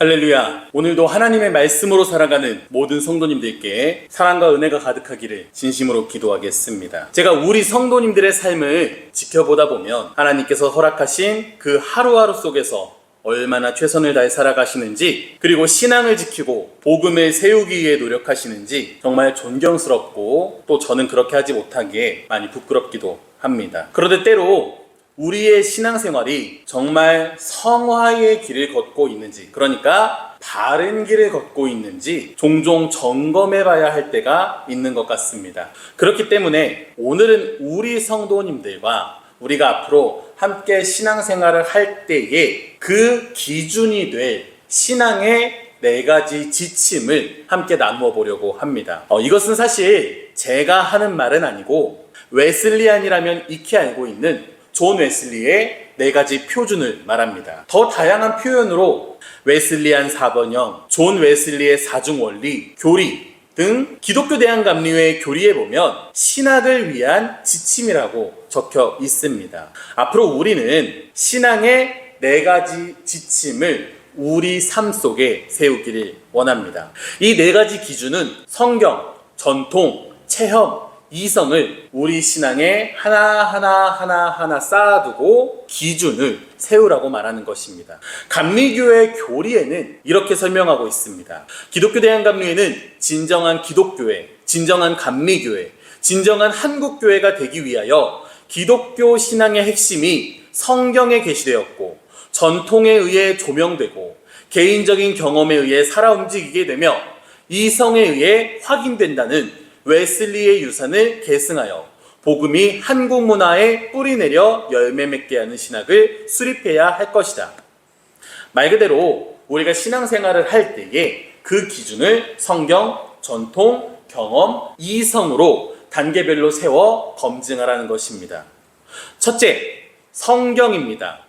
할렐루야. 오늘도 하나님의 말씀으로 살아가는 모든 성도님들께 사랑과 은혜가 가득하기를 진심으로 기도하겠습니다. 제가 우리 성도님들의 삶을 지켜보다 보면 하나님께서 허락하신 그 하루하루 속에서 얼마나 최선을 다해 살아가시는지, 그리고 신앙을 지키고 복음을 세우기 위해 노력하시는지 정말 존경스럽고, 또 저는 그렇게 하지 못하기에 많이 부끄럽기도 합니다. 그런데 때로 우리의 신앙생활이 정말 성화의 길을 걷고 있는지, 그러니까 바른 길을 걷고 있는지 종종 점검해 봐야 할 때가 있는 것 같습니다. 그렇기 때문에 오늘은 우리 성도님들과 우리가 앞으로 함께 신앙생활을 할 때에 그 기준이 될 신앙의 4가지 지침을 함께 나누어 보려고 합니다. 이것은 사실 제가 하는 말은 아니고 웨슬리안이라면 익히 알고 있는 존 웨슬리의 4가지 표준을 말합니다. 더 다양한 표현으로 웨슬리안 4번형, 존 웨슬리의 4중 원리, 교리 등 기독교 대한감리회 교리에 보면 신학을 위한 지침이라고 적혀 있습니다. 앞으로 우리는 신앙의 4가지 지침을 우리 삶 속에 세우기를 원합니다. 이 4가지 기준은 성경, 전통, 체험, 이성을 우리 신앙에 하나하나 쌓아두고 기준을 세우라고 말하는 것입니다. 감리교회 교리에는 이렇게 설명하고 있습니다. 기독교 대한감리회는 진정한 기독교회, 진정한 감리교회, 진정한 한국교회가 되기 위하여 기독교 신앙의 핵심이 성경에 게시되었고 전통에 의해 조명되고 개인적인 경험에 의해 살아 움직이게 되며 이성에 의해 확인된다는 웨슬리의 유산을 계승하여 복음이 한국 문화에 뿌리내려 열매 맺게 하는 신학을 수립해야 할 것이다. 말 그대로 우리가 신앙생활을 할 때에 그 기준을 성경, 전통, 경험, 이성으로 단계별로 세워 검증하라는 것입니다. 첫째, 성경입니다.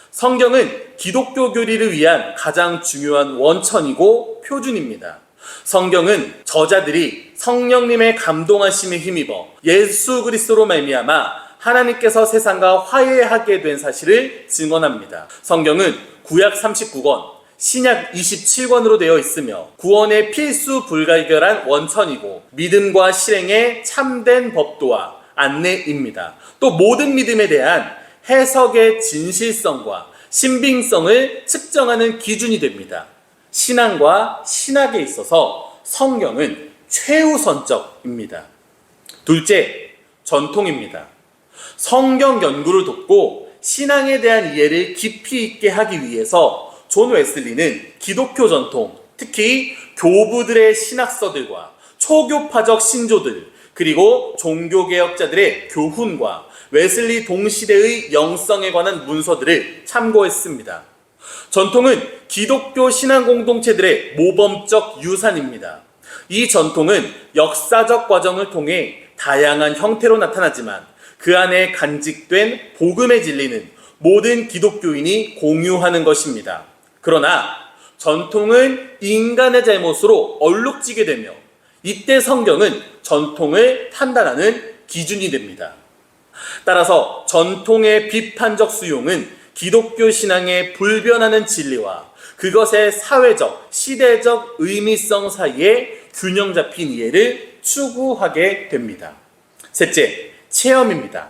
성경은 기독교 교리를 위한 가장 중요한 원천이고 표준입니다. 성경은 저자들이 성령님의 감동하심에 힘입어 예수 그리스도로 말미암아 하나님께서 세상과 화해하게 된 사실을 증언합니다. 성경은 구약 39권, 신약 27권으로 되어 있으며 구원의 필수 불가결한 원천이고 믿음과 실행의 참된 법도와 안내입니다. 또 모든 믿음에 대한 해석의 진실성과 신빙성을 측정하는 기준이 됩니다. 신앙과 신학에 있어서 성경은 최우선적입니다. 둘째, 전통입니다. 성경 연구를 돕고 신앙에 대한 이해를 깊이 있게 하기 위해서 존 웨슬리는 기독교 전통, 특히 교부들의 신학서들과 초교파적 신조들, 그리고 종교개혁자들의 교훈과 웨슬리 동시대의 영성에 관한 문서들을 참고했습니다. 전통은 기독교 신앙 공동체들의 모범적 유산입니다. 이 전통은 역사적 과정을 통해 다양한 형태로 나타나지만 그 안에 간직된 복음의 진리는 모든 기독교인이 공유하는 것입니다. 그러나 전통은 인간의 잘못으로 얼룩지게 되며 이때 성경은 전통을 판단하는 기준이 됩니다. 따라서 전통의 비판적 수용은 기독교 신앙의 불변하는 진리와 그것의 사회적, 시대적 의미성 사이에 균형 잡힌 이해를 추구하게 됩니다. 셋째, 체험입니다.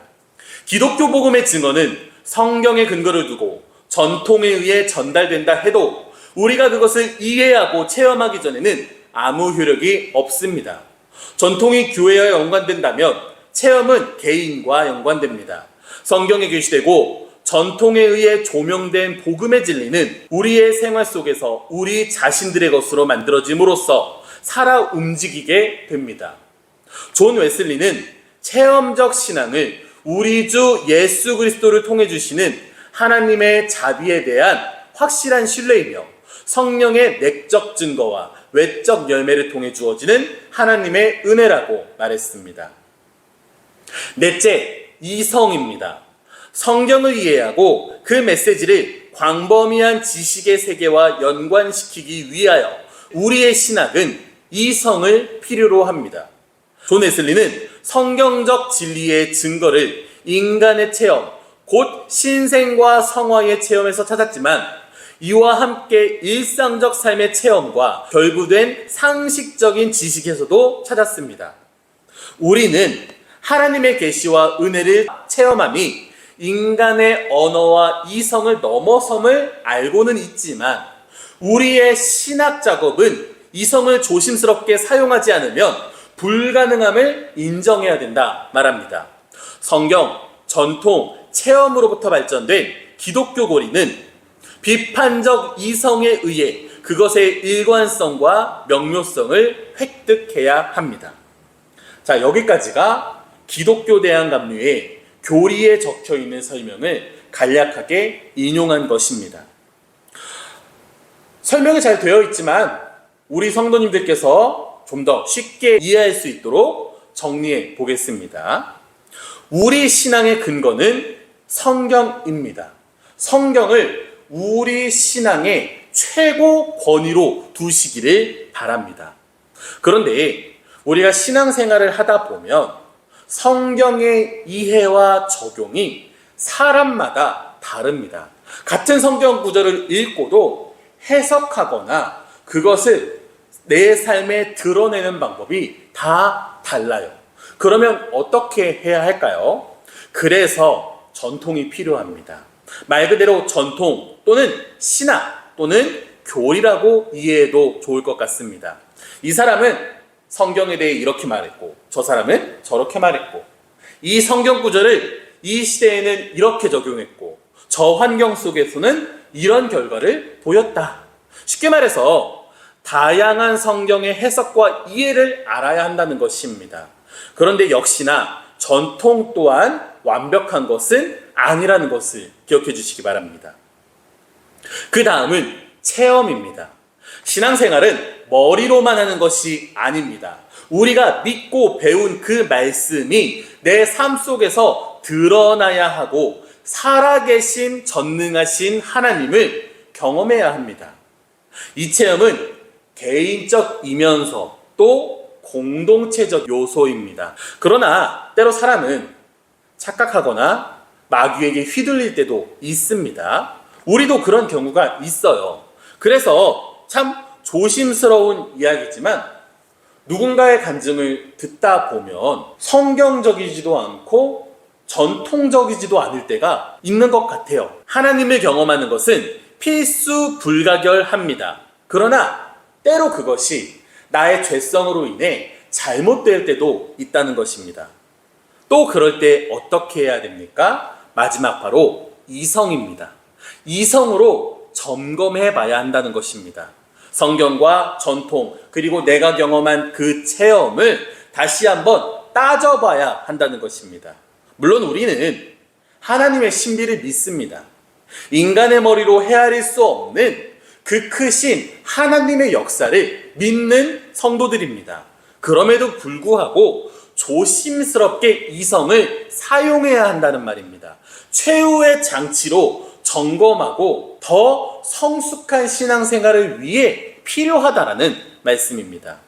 기독교 복음의 증언은 성경에 근거를 두고 전통에 의해 전달된다 해도 우리가 그것을 이해하고 체험하기 전에는 아무 효력이 없습니다. 전통이 교회와 연관된다면 체험은 개인과 연관됩니다. 성경에 게시되고 전통에 의해 조명된 복음의 진리는 우리의 생활 속에서 우리 자신들의 것으로 만들어짐으로써 살아 움직이게 됩니다. 존 웨슬리는 체험적 신앙을 우리 주 예수 그리스도를 통해 주시는 하나님의 자비에 대한 확실한 신뢰이며 성령의 내적 증거와 외적 열매를 통해 주어지는 하나님의 은혜라고 말했습니다. 넷째, 이성입니다. 성경을 이해하고 그 메시지를 광범위한 지식의 세계와 연관시키기 위하여 우리의 신학은 이성을 필요로 합니다. 존 웨슬리는 성경적 진리의 증거를 인간의 체험, 곧 신생과 성화의 체험에서 찾았지만 이와 함께 일상적 삶의 체험과 결부된 상식적인 지식에서도 찾았습니다. 우리는 하나님의 계시와 은혜를 체험함이 인간의 언어와 이성을 넘어섬을 알고는 있지만 우리의 신학 작업은 이성을 조심스럽게 사용하지 않으면 불가능함을 인정해야 된다 말합니다. 성경, 전통, 체험으로부터 발전된 기독교 고리는 비판적 이성에 의해 그것의 일관성과 명료성을 획득해야 합니다. 자, 여기까지가 기독교 대안감류의 교리에 적혀있는 설명을 간략하게 인용한 것입니다. 설명이 잘 되어 있지만 우리 성도님들께서 좀 더 쉽게 이해할 수 있도록 정리해 보겠습니다. 우리 신앙의 근거는 성경입니다. 성경을 우리 신앙의 최고 권위로 두시기를 바랍니다. 그런데 우리가 신앙생활을 하다 보면 성경의 이해와 적용이 사람마다 다릅니다. 같은 성경 구절을 읽고도 해석하거나 그것을 내 삶에 드러내는 방법이 다 달라요. 그러면 어떻게 해야 할까요? 그래서 전통이 필요합니다. 말 그대로 전통 또는 신학 또는 교리라고 이해해도 좋을 것 같습니다. 이 사람은 성경에 대해 이렇게 말했고 저 사람은 저렇게 말했고 이 성경 구절을 이 시대에는 이렇게 적용했고 저 환경 속에서는 이런 결과를 보였다. 쉽게 말해서 다양한 성경의 해석과 이해를 알아야 한다는 것입니다. 그런데 역시나 전통 또한 완벽한 것은 아니라는 것을 기억해 주시기 바랍니다. 그 다음은 체험입니다. 신앙생활은 머리로만 하는 것이 아닙니다. 우리가 믿고 배운 그 말씀이 내 삶 속에서 드러나야 하고 살아계신 전능하신 하나님을 경험해야 합니다. 이 체험은 개인적이면서 또 공동체적 요소입니다. 그러나 때로 사람은 착각하거나 마귀에게 휘둘릴 때도 있습니다. 우리도 그런 경우가 있어요. 그래서 참 조심스러운 이야기지만 누군가의 간증을 듣다 보면 성경적이지도 않고 전통적이지도 않을 때가 있는 것 같아요. 하나님을 경험하는 것은 필수 불가결합니다. 그러나 때로 그것이 나의 죄성으로 인해 잘못될 때도 있다는 것입니다. 또 그럴 때 어떻게 해야 됩니까? 마지막 바로 이성입니다. 이성으로 점검해 봐야 한다는 것입니다. 성경과 전통 그리고 내가 경험한 그 체험을 다시 한번 따져봐야 한다는 것입니다. 물론 우리는 하나님의 신비를 믿습니다. 인간의 머리로 헤아릴 수 없는 그 크신 하나님의 역사를 믿는 성도들입니다. 그럼에도 불구하고 조심스럽게 이성을 사용해야 한다는 말입니다. 최후의 장치로 점검하고 더 성숙한 신앙생활을 위해 필요하다라는 말씀입니다.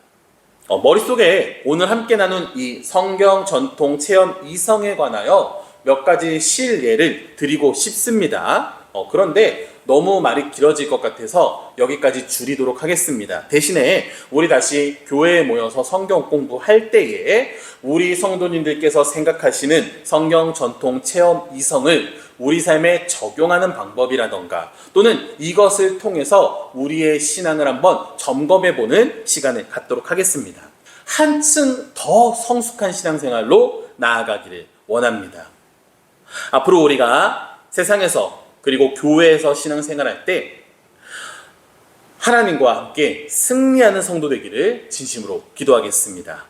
머릿속에 오늘 함께 나눈 이 성경 전통 체험 이성에 관하여 몇 가지 실예를 드리고 싶습니다. 그런데 너무 말이 길어질 것 같아서 여기까지 줄이도록 하겠습니다. 대신에 우리 다시 교회에 모여서 성경 공부할 때에 우리 성도님들께서 생각하시는 성경 전통 체험 이성을 우리 삶에 적용하는 방법이라던가 또는 이것을 통해서 우리의 신앙을 한번 점검해보는 시간을 갖도록 하겠습니다. 한층 더 성숙한 신앙생활로 나아가기를 원합니다. 앞으로 우리가 세상에서 그리고 교회에서 신앙생활할 때 하나님과 함께 승리하는 성도 되기를 진심으로 기도하겠습니다.